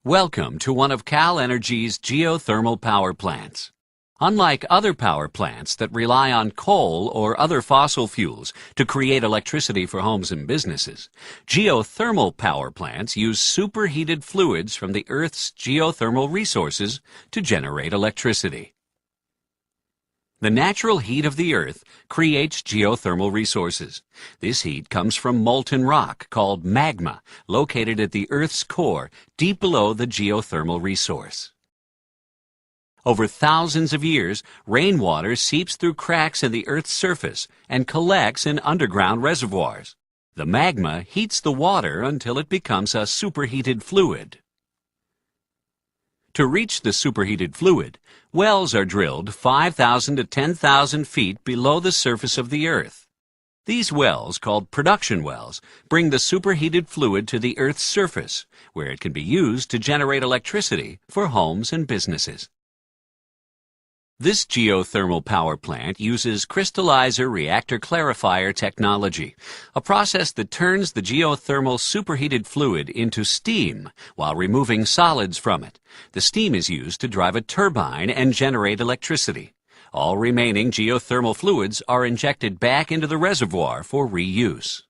Welcome to one of Cal Energy's geothermal power plants. Unlike other power plants that rely on coal or other fossil fuels to create electricity for homes and businesses, geothermal power plants use superheated fluids from the Earth's geothermal resources to generate electricity. The natural heat of the Earth creates geothermal resources. This heat comes from molten rock called magma, located at the Earth's core, deep below the geothermal resource. Over thousands of years, rainwater seeps through cracks in the Earth's surface and collects in underground reservoirs. The magma heats the water until it becomes a superheated fluid. To reach the superheated fluid, wells are drilled 5,000 to 10,000 feet below the surface of the Earth. These wells, called production wells, bring the superheated fluid to the Earth's surface, where it can be used to generate electricity for homes and businesses. This geothermal power plant uses crystallizer reactor clarifier technology, a process that turns the geothermal superheated fluid into steam while removing solids from it. The steam is used to drive a turbine and generate electricity. All remaining geothermal fluids are injected back into the reservoir for reuse.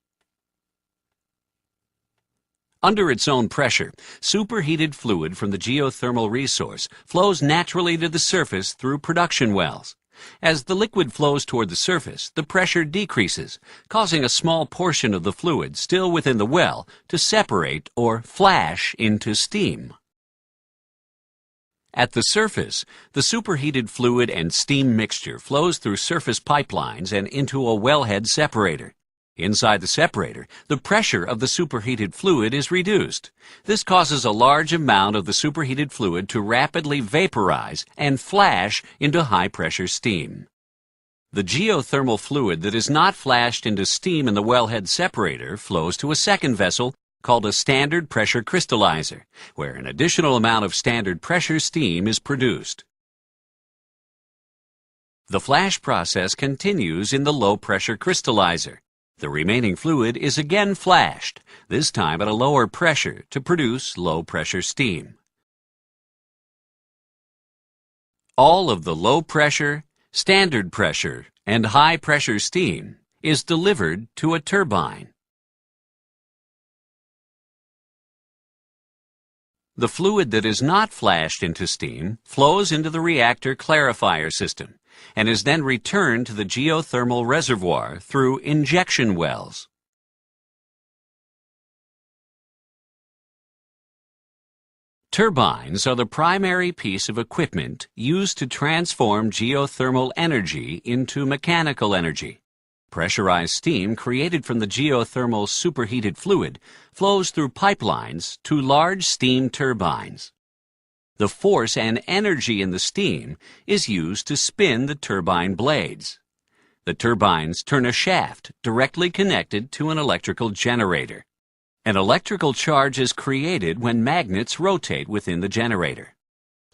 Under its own pressure, superheated fluid from the geothermal resource flows naturally to the surface through production wells. As the liquid flows toward the surface, the pressure decreases, causing a small portion of the fluid still within the well to separate or flash into steam. At the surface, the superheated fluid and steam mixture flows through surface pipelines and into a wellhead separator. Inside the separator, the pressure of the superheated fluid is reduced. This causes a large amount of the superheated fluid to rapidly vaporize and flash into high-pressure steam. The geothermal fluid that is not flashed into steam in the wellhead separator flows to a second vessel called a standard pressure crystallizer, where an additional amount of standard pressure steam is produced. The flash process continues in the low-pressure crystallizer. The remaining fluid is again flashed, this time at a lower pressure to produce low-pressure steam. All of the low-pressure, standard pressure, and high-pressure steam is delivered to a turbine. The fluid that is not flashed into steam flows into the reactor clarifier system and is then returned to the geothermal reservoir through injection wells. Turbines are the primary piece of equipment used to transform geothermal energy into mechanical energy. Pressurized steam created from the geothermal superheated fluid flows through pipelines to large steam turbines. The force and energy in the steam is used to spin the turbine blades. The turbines turn a shaft directly connected to an electrical generator. An electrical charge is created when magnets rotate within the generator.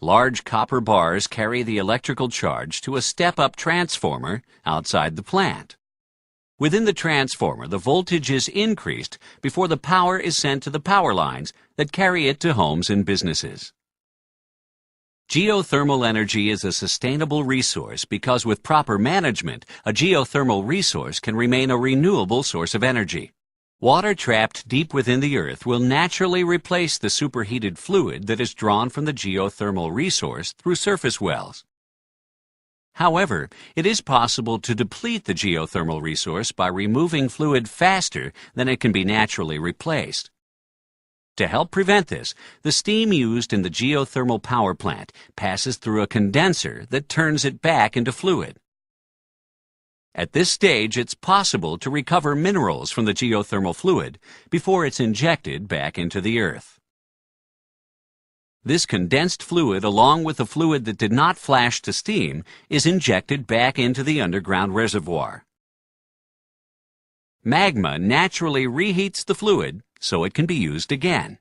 Large copper bars carry the electrical charge to a step-up transformer outside the plant. Within the transformer, the voltage is increased before the power is sent to the power lines that carry it to homes and businesses. Geothermal energy is a sustainable resource because with proper management, a geothermal resource can remain a renewable source of energy. Water trapped deep within the Earth will naturally replace the superheated fluid that is drawn from the geothermal resource through surface wells. However, it is possible to deplete the geothermal resource by removing fluid faster than it can be naturally replaced. To help prevent this, the steam used in the geothermal power plant passes through a condenser that turns it back into fluid. At this stage, it's possible to recover minerals from the geothermal fluid before it's injected back into the Earth. This condensed fluid, along with the fluid that did not flash to steam, is injected back into the underground reservoir. Magma naturally reheats the fluid so it can be used again.